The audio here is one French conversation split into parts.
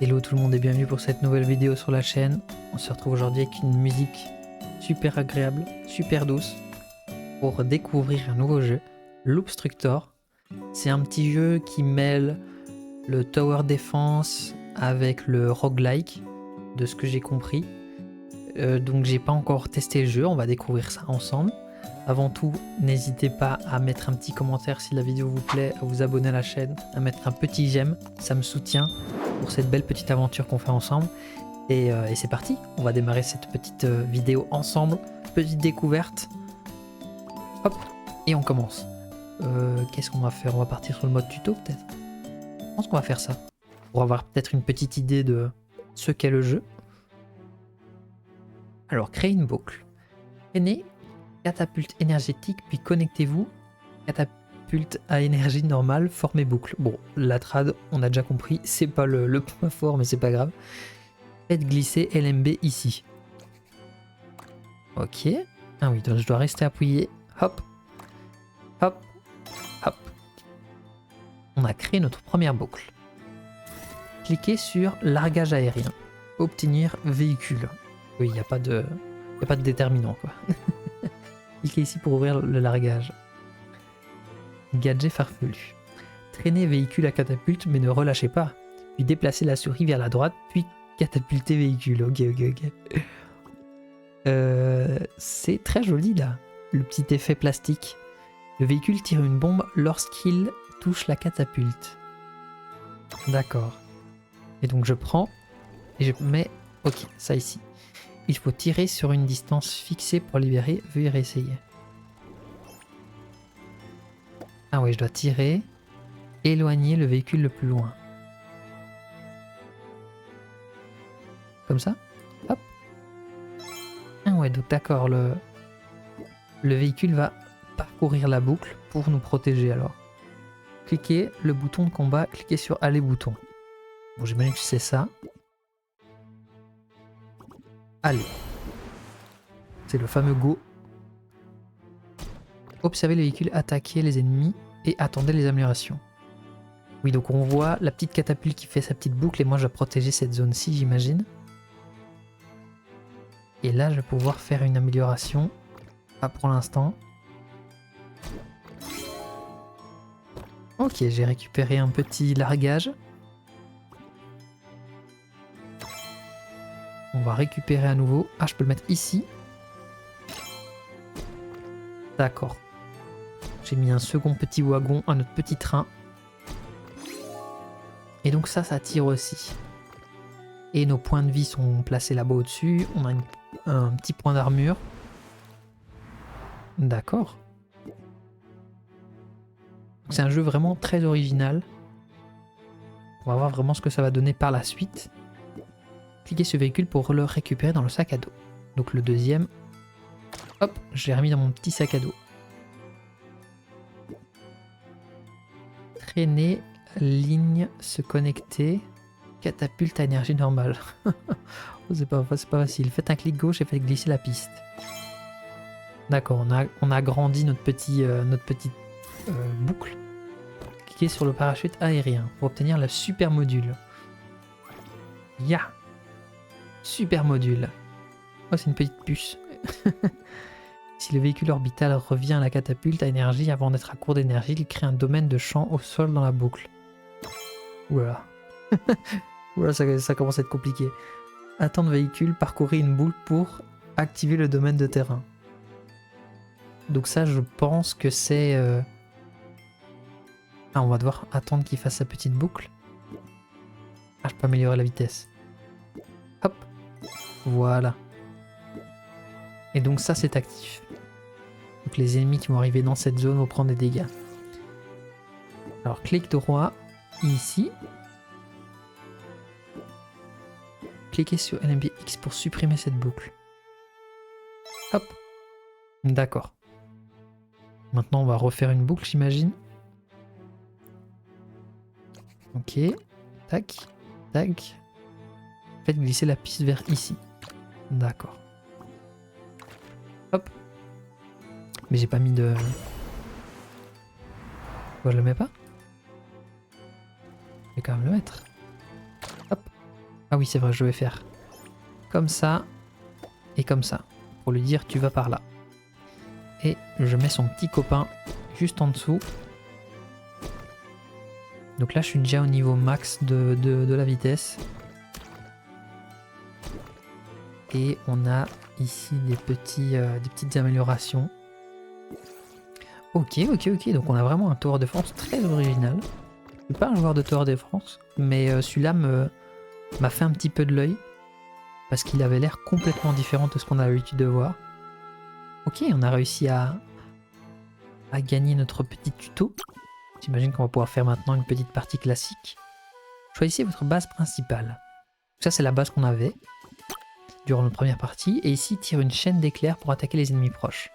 Hello tout le monde et bienvenue pour cette nouvelle vidéo sur la chaîne. On se retrouve aujourd'hui avec une musique super agréable, super douce pour découvrir un nouveau jeu, Loopstructor. C'est un petit jeu qui mêle le tower defense avec le roguelike, de ce que j'ai compris. Donc j'ai pas encore testé le jeu, on va découvrir ça ensemble. Avant tout, n'hésitez pas à mettre un petit commentaire si la vidéo vous plaît, à vous abonner à la chaîne, à mettre un petit j'aime, ça me soutient pour cette belle petite aventure qu'on fait ensemble. Et c'est parti, on va démarrer cette petite vidéo ensemble, petite découverte. Hop, et on commence. Qu'est-ce qu'on va faire? On va partir sur le mode tuto peut-être? Je pense qu'on va faire ça, pour avoir peut-être une petite idée de ce qu'est le jeu. Alors, créer une boucle. Prenez catapulte énergétique, puis connectez-vous. Catapulte à énergie normale, formez boucle. Bon, la trad, on a déjà compris, c'est pas le point fort, mais c'est pas grave. Faites glisser LMB ici. Ok. Ah oui, donc je dois rester appuyé. Hop. Hop. Hop. On a créé notre première boucle. Cliquez sur largage aérien. Obtenir véhicule. Oui, il n'y a pas de déterminant, quoi. Cliquez ici pour ouvrir le largage. Gadget farfelu. Traînez véhicule à catapulte, mais ne relâchez pas. Puis déplacez la souris vers la droite, puis catapultez véhicule. Ok. C'est très joli là, le petit effet plastique. Le véhicule tire une bombe lorsqu'il touche la catapulte. D'accord. Et donc je prends et je mets... Ok, ça ici. Il faut tirer sur une distance fixée pour libérer. Veuillez réessayer. Ah oui, je dois tirer. Éloigner le véhicule le plus loin. Comme ça. Hop. Ah ouais, donc d'accord, le véhicule va parcourir la boucle pour nous protéger alors. Cliquez le bouton de combat, cliquez sur aller bouton. Bon, j'imagine que c'est ça. Allez. C'est le fameux go. Observez le véhicule attaquer les ennemis et attendez les améliorations. Oui, donc on voit la petite catapulte qui fait sa petite boucle et moi je vais protéger cette zone-ci, j'imagine. Et là, je vais pouvoir faire une amélioration. Pas pour l'instant. Ok, j'ai récupéré un petit largage. On va récupérer à nouveau. Ah, je peux le mettre ici. D'accord. J'ai mis un second petit wagon à notre petit train. Et donc ça tire aussi. Et nos points de vie sont placés là-bas au-dessus. On a un petit point d'armure. D'accord. C'est un jeu vraiment très original. On va voir vraiment ce que ça va donner par la suite. Cliquez sur véhicule pour le récupérer dans le sac à dos. Donc le deuxième, hop, j'ai remis dans mon petit sac à dos. Traîner, ligne, se connecter, catapulte à énergie normale. c'est pas facile. Faites un clic gauche et faites glisser la piste. D'accord, on a agrandi notre petite boucle. Cliquez sur le parachute aérien pour obtenir le super module. Ya! Super module. Oh, c'est une petite puce. Si le véhicule orbital revient à la catapulte à énergie avant d'être à court d'énergie, il crée un domaine de champ au sol dans la boucle. Oula. Oula, ça commence à être compliqué. Attendre véhicule, parcourir une boucle pour activer le domaine de terrain. Donc ça, je pense que c'est... Ah, on va devoir attendre qu'il fasse sa petite boucle. Ah, je peux améliorer la vitesse. Hop. Voilà. Et donc ça, c'est actif. Donc les ennemis qui vont arriver dans cette zone vont prendre des dégâts. Alors, clic droit, ici. Cliquez sur LMB X pour supprimer cette boucle. Hop. D'accord. Maintenant, on va refaire une boucle, j'imagine. Ok. Tac. Tac. Faites glisser la piste vers ici. D'accord. Hop. Mais j'ai pas mis de... Pourquoi je le mets pas? Je vais quand même le mettre. Hop. Ah oui, c'est vrai, je vais faire comme ça et comme ça. Pour lui dire, tu vas par là. Et je mets son petit copain juste en dessous. Donc là, je suis déjà au niveau max de la vitesse. Et on a ici des petites améliorations. Ok. Donc on a vraiment un tower de France très original. Je suis pas un joueur de tower de France, mais celui-là m'a fait un petit peu de l'œil. Parce qu'il avait l'air complètement différent de ce qu'on a l'habitude de voir. Ok, on a réussi à gagner notre petit tuto. J'imagine qu'on va pouvoir faire maintenant une petite partie classique. Choisissez votre base principale. Ça, c'est la base qu'on avait durant notre première partie. Et ici, tire une chaîne d'éclairs pour attaquer les ennemis proches.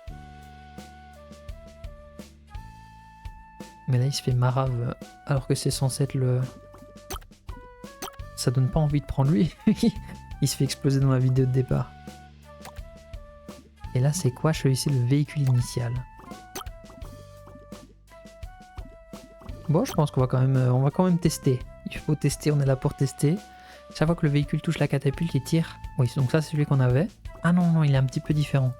Mais là, il se fait marave alors que c'est censé être le... Ça donne pas envie de prendre lui. Il se fait exploser dans la vidéo de départ. Et là, c'est quoi? Choisissez le véhicule initial. Bon, je pense qu'on va quand même tester. Il faut tester, on est là pour tester. Chaque fois que le véhicule touche la catapulte, il tire. Oui, donc ça, c'est celui qu'on avait. Ah non, il est un petit peu différent.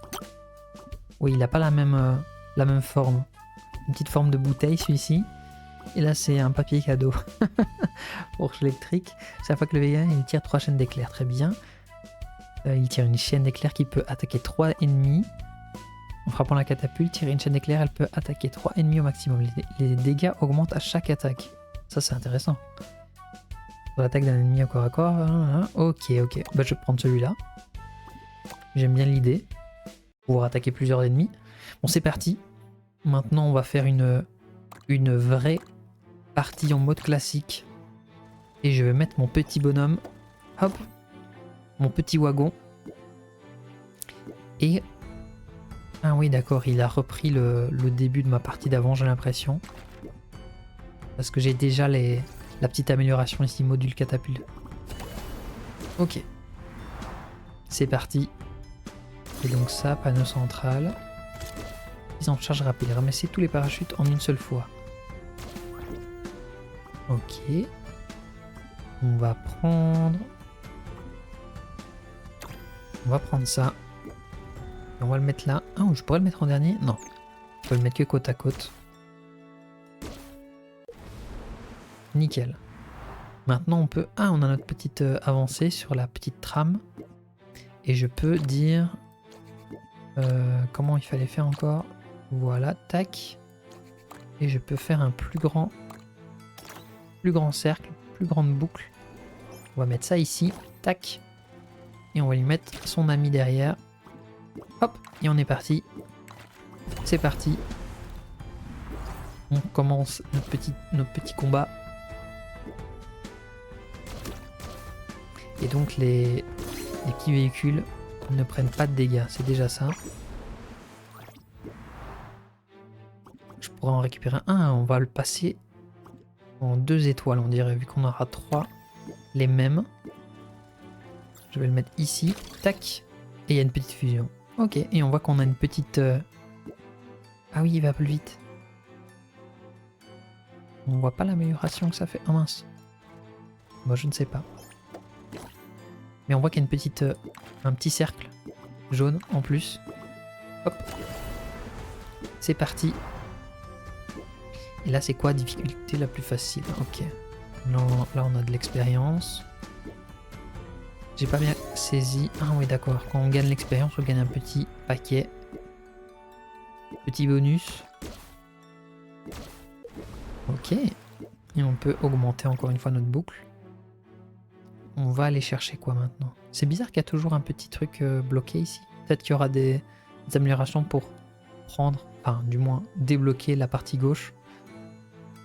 Oui, il n'a pas la même forme. Une petite forme de bouteille, celui-ci. Et là, c'est un papier cadeau. Fourche électrique. Chaque fois que le véhicule, il tire 3 chaînes d'éclairs. Très bien. Il tire une chaîne d'éclairs qui peut attaquer 3 ennemis. En frappant la catapulte, tirer une chaîne d'éclairs, elle peut attaquer 3 ennemis au maximum. Les dégâts augmentent à chaque attaque. Ça, c'est intéressant. Pour l'attaque d'un ennemi au corps à corps. Ok. Bah, je vais prendre celui-là. J'aime bien l'idée. Pouvoir attaquer plusieurs ennemis. Bon, c'est parti. Maintenant, on va faire une vraie partie en mode classique. Et je vais mettre mon petit bonhomme. Hop. Mon petit wagon. Et... Ah oui, d'accord, il a repris le début de ma partie d'avant, j'ai l'impression. Parce que j'ai déjà la petite amélioration ici, module catapulte. Ok. C'est parti. Et donc ça, panneau central. Mise en charge rapide. Ramassez tous les parachutes en une seule fois. Ok. On va prendre ça. Et on va le mettre là. Ah, je pourrais le mettre en dernier? Non. Je peux le mettre que côte à côte. Nickel. Maintenant on peut... Ah, on a notre petite avancée sur la petite trame. Et je peux dire... comment il fallait faire encore? Voilà, tac. Et je peux faire un plus grand cercle, plus grande boucle. On va mettre ça ici, tac. Et on va lui mettre son ami derrière. Hop, et on est parti. C'est parti. On commence notre petit combat. Et donc les petits véhicules ne prennent pas de dégâts, c'est déjà ça. Je pourrais en récupérer un, on va le passer en 2 étoiles on dirait, vu qu'on aura 3 les mêmes. Je vais le mettre ici, tac, et il y a une petite fusion. Ok, et on voit qu'on a une petite... Ah oui, il va plus vite. On voit pas l'amélioration que ça fait. Ah mince. Moi je ne sais pas. Mais on voit qu'il y a une petite, un petit cercle jaune en plus. Hop. C'est parti. Et là c'est quoi difficulté la plus facile? Ok. Là on a de l'expérience. J'ai pas bien saisi. Ah oui d'accord. Quand on gagne l'expérience, on gagne un petit paquet. Petit bonus. Ok. Et on peut augmenter encore une fois notre boucle. On va aller chercher quoi maintenant? C'est bizarre qu'il y a toujours un petit truc bloqué ici. Peut-être qu'il y aura des améliorations pour prendre, enfin du moins débloquer la partie gauche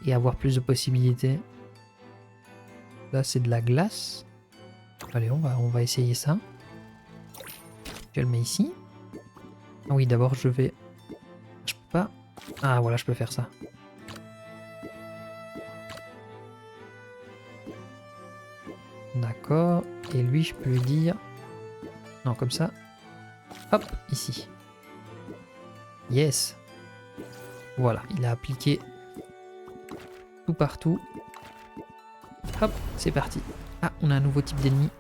et avoir plus de possibilités. Là c'est de la glace. Allez, on va essayer ça. Je le mets ici. Ah oui, d'abord je vais... Je peux pas... Ah voilà, je peux faire ça. D'accord. Et lui, je peux lui dire... Non, comme ça. Hop, ici. Yes. Voilà, il a appliqué tout partout. Hop, c'est parti. Ah, on a un nouveau type d'ennemi.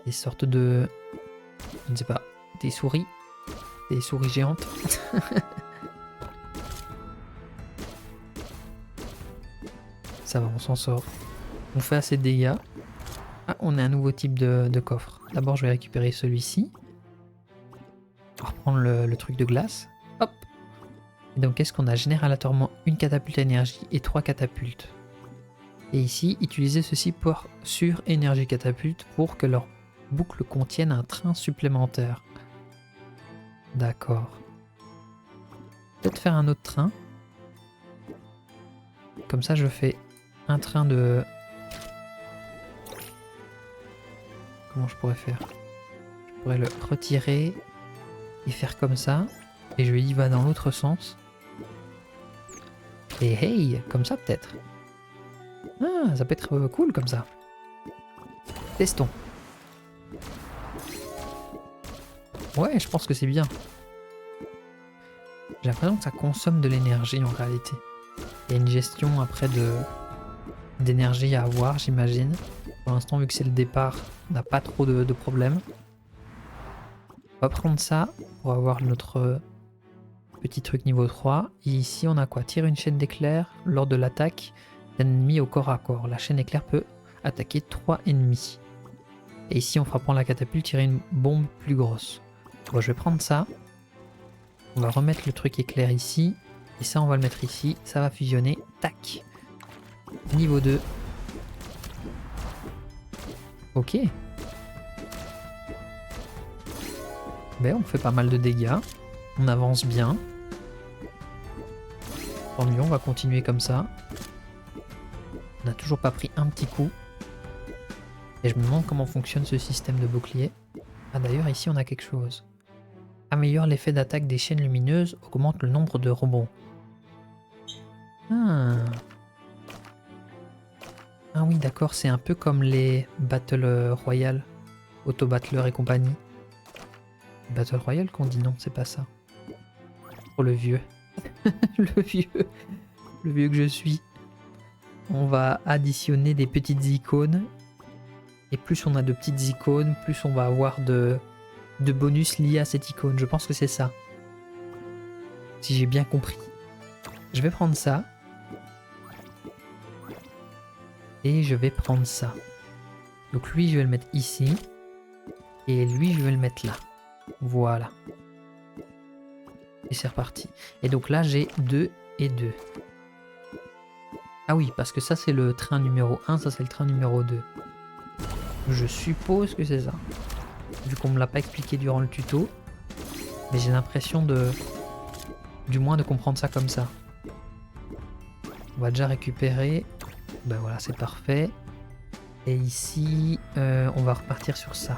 des sortes de... Je ne sais pas, des souris géantes. Ça va, on s'en sort. On fait assez de dégâts. Ah, on a un nouveau type de coffre. D'abord, je vais récupérer celui-ci. On va reprendre le truc de glace. Hop. Et donc, qu'est-ce qu'on a? Généralement, une catapulte à énergie et 3 catapultes. Et ici, utilisez ceci pour sur énergie catapulte pour que leur boucle contienne un train supplémentaire. D'accord. Peut-être faire un autre train. Comme ça, je fais un train de... Comment je pourrais faire? Je pourrais le retirer et faire comme ça. Et je y va dans l'autre sens. Et hey, comme ça peut-être. Ah, ça peut être cool comme ça. Testons. Ouais, je pense que c'est bien. J'ai l'impression que ça consomme de l'énergie en réalité. Il y a une gestion après d'énergie à avoir, j'imagine. Pour l'instant, vu que c'est le départ, on n'a pas trop de problèmes. On va prendre ça pour avoir notre petit truc niveau 3. Et ici, on a quoi? Tirer une chaîne d'éclairs lors de l'attaque d'un ennemi au corps à corps. La chaîne éclair peut attaquer 3 ennemis. Et ici, en frappant la catapulte, tirer une bombe plus grosse. Bon, je vais prendre ça. On va remettre le truc éclair ici. Et ça, on va le mettre ici. Ça va fusionner. Tac. Niveau 2. Ok. Ben, on fait pas mal de dégâts. On avance bien. Tant mieux, on va continuer comme ça. On n'a toujours pas pris un petit coup. Et je me demande comment fonctionne ce système de bouclier. Ah d'ailleurs, ici on a quelque chose. Améliore l'effet d'attaque des chaînes lumineuses, augmente le nombre de rebonds. Ah, ah oui, d'accord, c'est un peu comme les Battle Royale, Auto Battler et compagnie. Battle Royale qu'on dit non, c'est pas ça. Oh le vieux. le vieux que je suis. On va additionner des petites icônes. Et plus on a de petites icônes, plus on va avoir de bonus liés à cette icône. Je pense que c'est ça. Si j'ai bien compris. Je vais prendre ça. Et je vais prendre ça. Donc lui, je vais le mettre ici. Et lui, je vais le mettre là. Voilà. Et c'est reparti. Et donc là, j'ai 2 et 2. Ah oui, parce que ça, c'est le train numéro 1. Ça, c'est le train numéro 2. Je suppose que c'est ça. Vu qu'on me l'a pas expliqué durant le tuto. Mais j'ai l'impression du moins de comprendre ça comme ça. On va déjà récupérer. Ben voilà, c'est parfait. Et ici, on va repartir sur ça.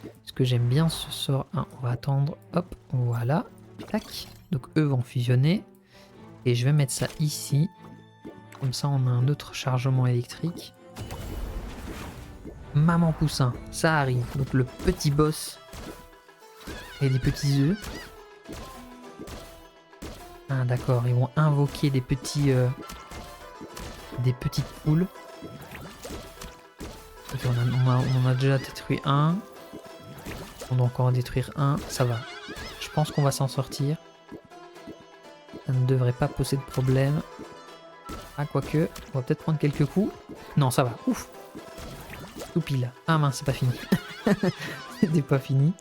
Parce que j'aime bien ce sort 1. On va attendre. Hop, voilà. Tac. Donc eux vont fusionner. Et je vais mettre ça ici. Comme ça, on a un autre chargement électrique. Maman poussin, ça arrive. Donc le petit boss et des petits œufs. Ah d'accord, ils vont invoquer des petits des petites poules. Ok, on en a déjà détruit un. On doit encore en détruire un. Ça va. Je pense qu'on va s'en sortir. Ça ne devrait pas poser de problème. Ah quoique, on va peut-être prendre quelques coups. Non, ça va. Ouf. Tout pile. Ah mince, c'est pas fini. C'était pas fini.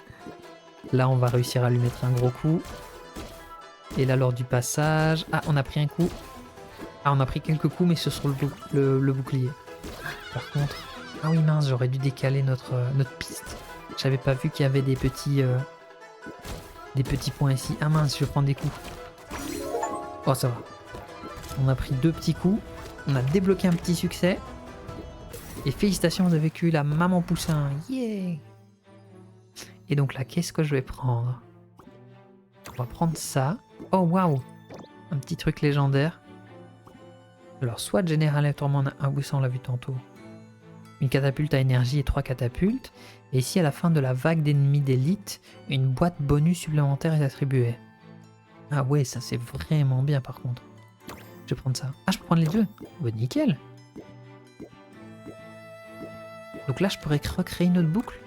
Là, on va réussir à lui mettre un gros coup. Et là, lors du passage... Ah, on a pris un coup. Ah, on a pris quelques coups, mais c'est sur le bouclier. Par contre... Ah oui, mince, j'aurais dû décaler notre piste. J'avais pas vu qu'il y avait des petits points ici. Ah mince, je vais prendre des coups. Oh, ça va. On a pris 2 petits coups. On a débloqué un petit succès. Et félicitations, vous avez vécu la maman poussin. Yeah! Et donc là, qu'est-ce que je vais prendre? On va prendre ça. Oh, waouh! Un petit truc légendaire. Alors, soit de générer aléatoirement un ou ça, on l'a vu tantôt. Une catapulte à énergie et 3 catapultes. Et ici, à la fin de la vague d'ennemis d'élite, une boîte bonus supplémentaire est attribuée. Ah ouais, ça c'est vraiment bien par contre. Je vais prendre ça. Ah, je peux prendre les deux? Bah nickel! Donc là, je pourrais recréer une autre boucle.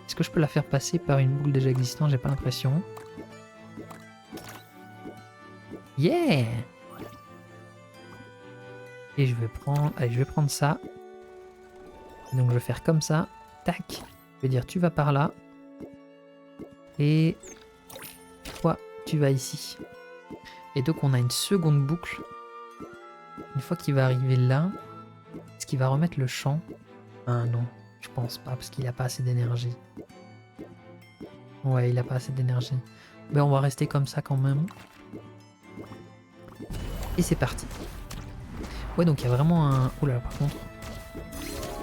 Est-ce que je peux la faire passer par une boucle déjà existante? J'ai pas l'impression. Yeah! Et je vais prendre... Allez, je vais prendre ça. Donc je vais faire comme ça. Tac. Je vais dire tu vas par là. Et toi, tu vas ici. Et donc on a une seconde boucle. Une fois qu'il va arriver là, est-ce qu'il va remettre le champ? Ah non, je pense pas parce qu'il a pas assez d'énergie. Ouais, il a pas assez d'énergie. Ben on va rester comme ça quand même. Et c'est parti. Ouais, donc il y a vraiment un... Oula, par contre...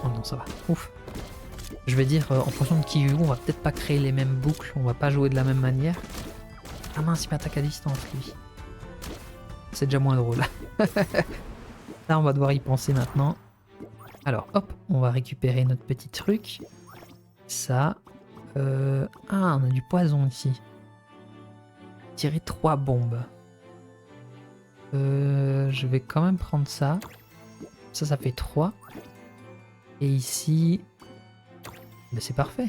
Oh non, ça va. Ouf. Je vais dire, en fonction de qui joue, on va peut-être pas créer les mêmes boucles. On va pas jouer de la même manière. Ah mince, il m'attaque à distance, lui. C'est déjà moins drôle. Là, on va devoir y penser maintenant. Alors, hop, on va récupérer notre petit truc. Ça. Ah, on a du poison ici. Tirer 3 bombes. Je vais quand même prendre ça. Ça fait 3. Et ici... Ben, c'est parfait.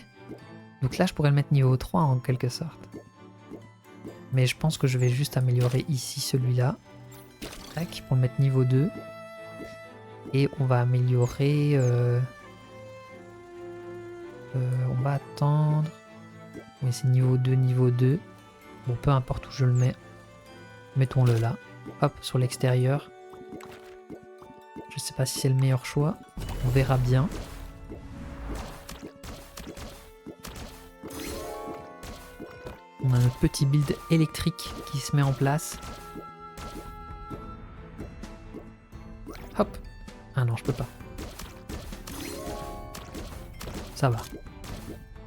Donc là, je pourrais le mettre niveau 3 en quelque sorte. Mais je pense que je vais juste améliorer ici celui-là. Tac, pour le mettre niveau 2. Et on va améliorer... on va attendre... Oui, c'est niveau 2, niveau 2. Bon, peu importe où je le mets. Mettons-le là. Hop, sur l'extérieur. Je sais pas si c'est le meilleur choix. On verra bien. On a notre petit build électrique qui se met en place. Hop. Ah non, je peux pas. Ça va.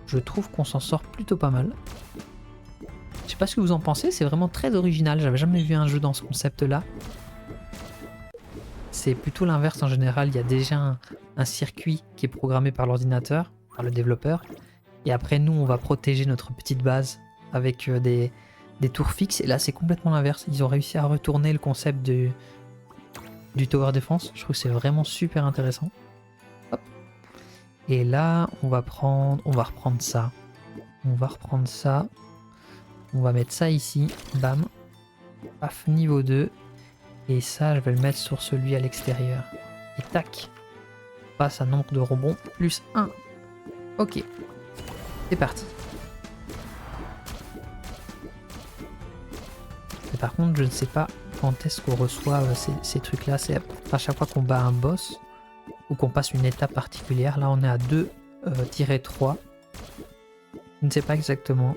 Je trouve qu'on s'en sort plutôt pas mal. Je sais pas ce que vous en pensez, c'est vraiment très original. J'avais jamais vu un jeu dans ce concept-là. C'est plutôt l'inverse en général. Il y a déjà un circuit qui est programmé par l'ordinateur, par le développeur. Et après, nous, on va protéger notre petite base avec des tours fixes. Et là, c'est complètement l'inverse. Ils ont réussi à retourner le concept du Tower Defense. Je trouve que c'est vraiment super intéressant. Hop. Et là, on va reprendre ça. On va reprendre ça. On va mettre ça ici. Bam. Paf, niveau 2. Et ça, je vais le mettre sur celui à l'extérieur. Et tac. On passe à nombre de rebonds plus 1. Ok. C'est parti. Et par contre, je ne sais pas quand est-ce qu'on reçoit ces trucs-là. C'est à chaque fois qu'on bat un boss ou qu'on passe une étape particulière. Là, on est à 2-3. Je ne sais pas exactement.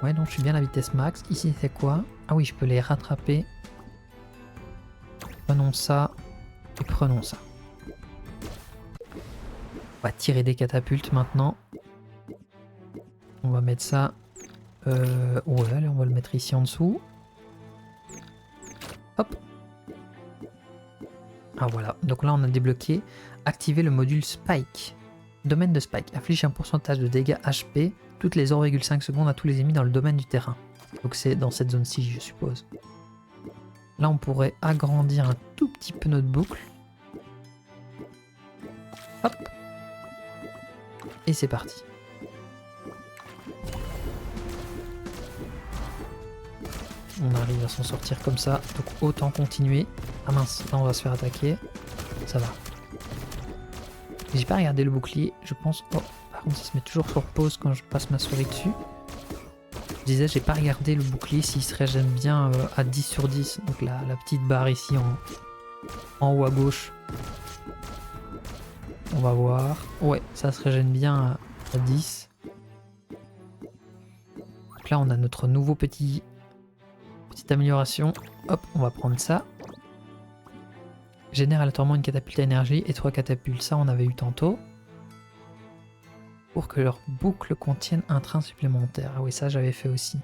Ouais, donc je suis bien à la vitesse max. Ici, c'est quoi? Ah oui, je peux les rattraper. Prenons ça et prenons ça. On va tirer des catapultes maintenant. On va mettre ça... ouais, allez, on va le mettre ici en dessous. Hop. Ah voilà, donc là on a débloqué. Activer le module Spike. Domaine de Spike. Affiche un pourcentage de dégâts HP toutes les 0,5 secondes à tous les ennemis dans le domaine du terrain. Donc c'est dans cette zone-ci, je suppose. Là on pourrait agrandir un tout petit peu notre boucle. Hop. Et c'est parti. On arrive à s'en sortir comme ça, donc autant continuer. Ah mince, là on va se faire attaquer. Ça va. J'ai pas regardé le bouclier, je pense... Oh, par contre ça se met toujours sur pause quand je passe ma souris dessus. Je disais, j'ai pas regardé le bouclier s'il se régène bien à 10 sur 10. Donc la petite barre ici en haut à gauche. On va voir. Ouais, ça se régène bien à 10. Donc là on a notre nouveau petite amélioration. Hop, on va prendre ça. Génère aléatoirement une catapulte à énergie et 3 catapultes. Ça, on avait eu tantôt. Pour que leur boucle contienne un train supplémentaire. Ah oui, ça, j'avais fait aussi.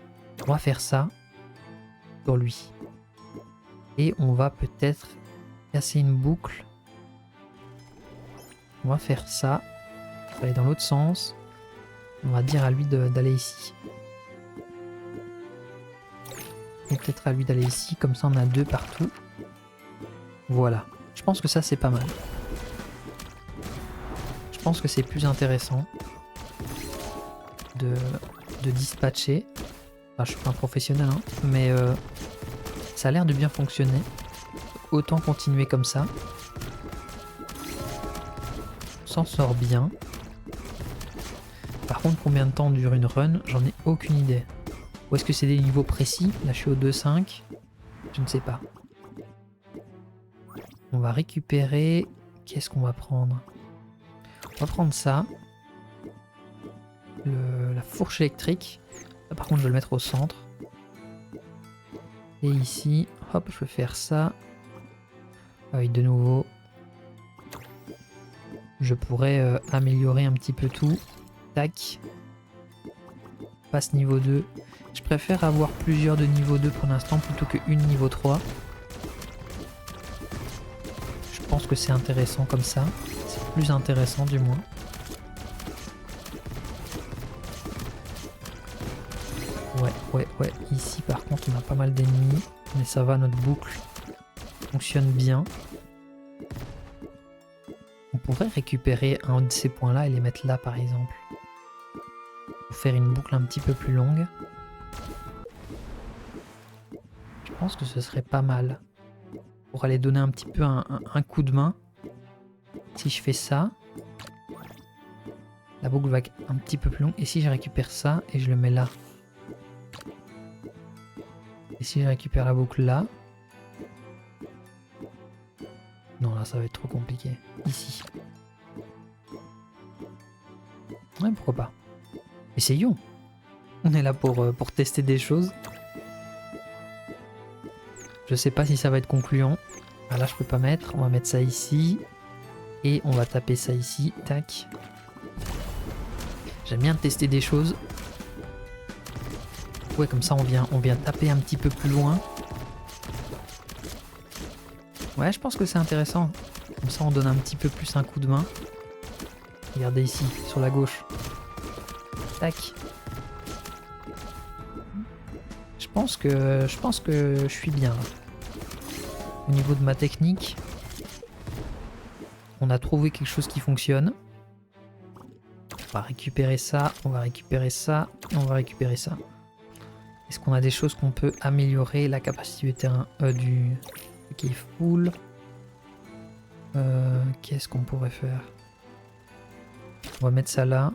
On va faire ça sur lui. Et on va peut-être casser une boucle. On va faire ça. On va aller dans l'autre sens. On va dire à lui d'aller ici. Et peut-être à lui d'aller ici. Comme ça, on a 2 partout. Voilà. Je pense que ça c'est pas mal. Je pense que c'est plus intéressant de, de dispatcher. Enfin, je suis pas un professionnel, hein, mais ça a l'air de bien fonctionner. Autant continuer comme ça. On s'en sort bien. Par contre, combien de temps dure une run? J'en ai aucune idée. Ou est-ce que c'est des niveaux précis? Là, je suis au 2.5. Je ne sais pas. On va récupérer... Qu'est-ce qu'on va prendre? On va prendre ça. La fourche électrique. Là, par contre, je vais le mettre au centre. Et ici, hop, je peux faire ça. Ah oui, de nouveau. Je pourrais améliorer un petit peu tout. Tac. Passe niveau 2. Je préfère avoir plusieurs de niveau 2 pour l'instant plutôt qu'une niveau 3. Je pense que c'est intéressant comme ça. C'est plus intéressant du moins. Ouais. Ici par contre on a pas mal d'ennemis. Mais ça va, notre boucle fonctionne bien. On pourrait récupérer un de ces points là et les mettre là par exemple. Pour faire une boucle un petit peu plus longue. Je pense que ce serait pas mal. Pour aller donner un petit peu un coup de main. Si je fais ça, la boucle va être un petit peu plus longue. Et si je récupère ça et je le mets là. Et si je récupère la boucle là. Non, là ça va être trop compliqué. Ici. Ouais, pourquoi pas. Essayons. On est là pour tester des choses. Je sais pas si ça va être concluant. Ah, là je peux pas mettre. On va mettre ça ici. Et on va taper ça ici. Tac. J'aime bien tester des choses. Ouais, comme ça on vient taper un petit peu plus loin. Ouais, je pense que c'est intéressant. Comme ça on donne un petit peu plus un coup de main. Regardez ici, sur la gauche. Tac. Je pense que je suis bien là. Au niveau de ma technique, on a trouvé quelque chose qui fonctionne. On va récupérer ça, on va récupérer ça, et on va récupérer ça. Est-ce qu'on a des choses qu'on peut améliorer? La capacité du terrain du qui est full. Qu'est-ce qu'on pourrait faire? On va mettre ça là.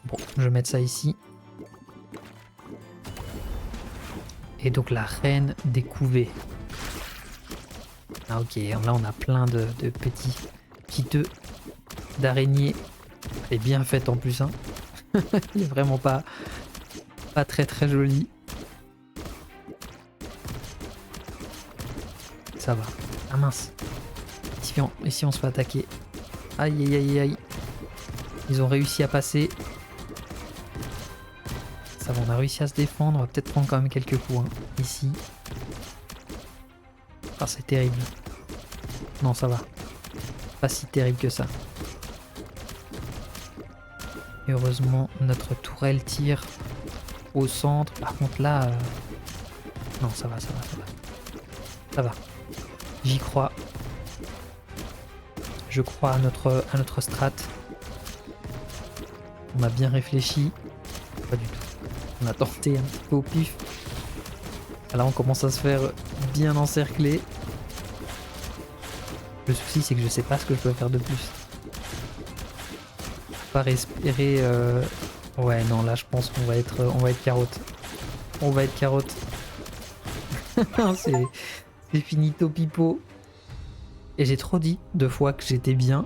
Bon, je vais mettre ça ici. Et donc la reine des couvées. Ah ok, là on a plein de petits œufs d'araignée. Elle est bien faite en plus, hein. Elle est vraiment pas très jolie. Ça va. Ah mince. Ici on se fait attaquer. Aïe. Ils ont réussi à passer. Ça va, on a réussi à se défendre. On va peut-être prendre quand même quelques coups, hein, ici. Ah, c'est terrible. Non, ça va. Pas si terrible que ça. Et heureusement, notre tourelle tire au centre. Par contre, là... Non, ça va. Ça va. J'y crois. Je crois à notre strat. On a bien réfléchi. Pas du tout. On a tenté un petit peu au pif. Là, on commence à se faire bien encercler. Le souci, c'est que je sais pas ce que je peux faire de plus. Pas respirer. Ouais, non, là, je pense qu'on va être carotte. On va être carotte. C'est finito pipo. Et j'ai trop dit 2 fois que j'étais bien.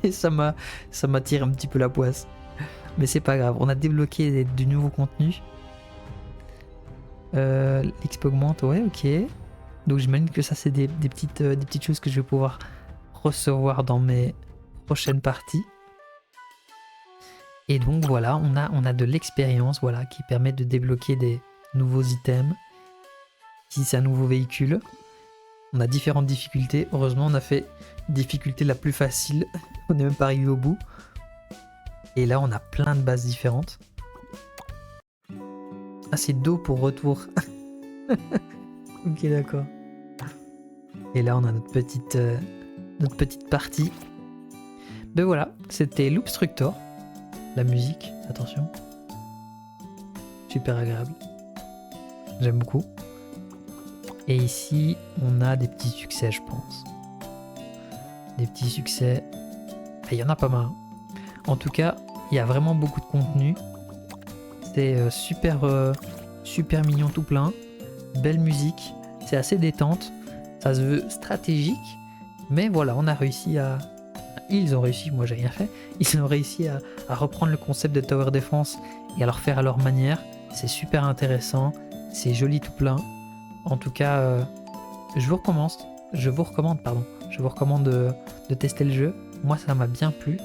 Et ça m'attire un petit peu la poisse. Mais c'est pas grave, on a débloqué du nouveau contenu. L'XP augmente, ouais, ok. Donc j'imagine que ça c'est des petites choses que je vais pouvoir recevoir dans mes prochaines parties. Et donc voilà, on a de l'expérience, voilà, qui permet de débloquer des nouveaux items. Si c'est un nouveau véhicule, on a différentes difficultés. Heureusement, on a fait difficulté la plus facile. On n'est même pas arrivé au bout. Et là, on a plein de bases différentes. Ah, c'est dos pour retour. Ok, d'accord. Et là, on a notre petite partie. Ben voilà, c'était Loopstructor. La musique, attention. Super agréable. J'aime beaucoup. Et ici, on a des petits succès, je pense. Des petits succès. Il y en a pas mal. En tout cas, il y a vraiment beaucoup de contenu. C'est super mignon tout plein. Belle musique. C'est assez détente. Ça se veut stratégique. Mais voilà, on a réussi à... Ils ont réussi, moi j'ai rien fait. Ils ont réussi à reprendre le concept de Tower Defense et à le refaire à leur manière. C'est super intéressant. C'est joli tout plein. En tout cas, je vous recommande de tester le jeu. Moi, ça m'a bien plu.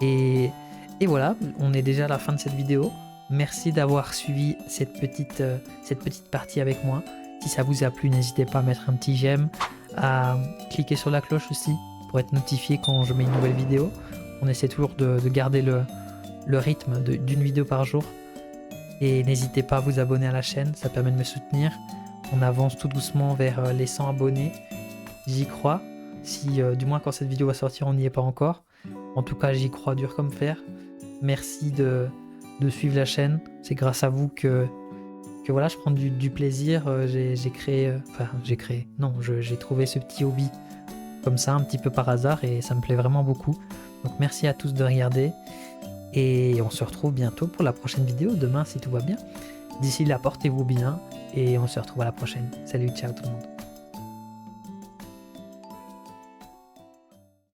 Et voilà, on est déjà à la fin de cette vidéo. Merci d'avoir suivi cette petite partie avec moi. Si ça vous a plu, n'hésitez pas à mettre un petit j'aime, à cliquer sur la cloche aussi pour être notifié quand je mets une nouvelle vidéo. On essaie toujours de garder le rythme d'une vidéo par jour. Et n'hésitez pas à vous abonner à la chaîne, ça permet de me soutenir. On avance tout doucement vers les 100 abonnés. J'y crois. Si du moins quand cette vidéo va sortir, on n'y est pas encore. En tout cas, j'y crois dur comme fer. Merci de suivre la chaîne. C'est grâce à vous que voilà, je prends du plaisir. J'ai trouvé ce petit hobby comme ça, un petit peu par hasard, et ça me plaît vraiment beaucoup. Donc merci à tous de regarder. Et on se retrouve bientôt pour la prochaine vidéo, demain si tout va bien. D'ici là, portez-vous bien et on se retrouve à la prochaine. Salut, ciao tout le monde.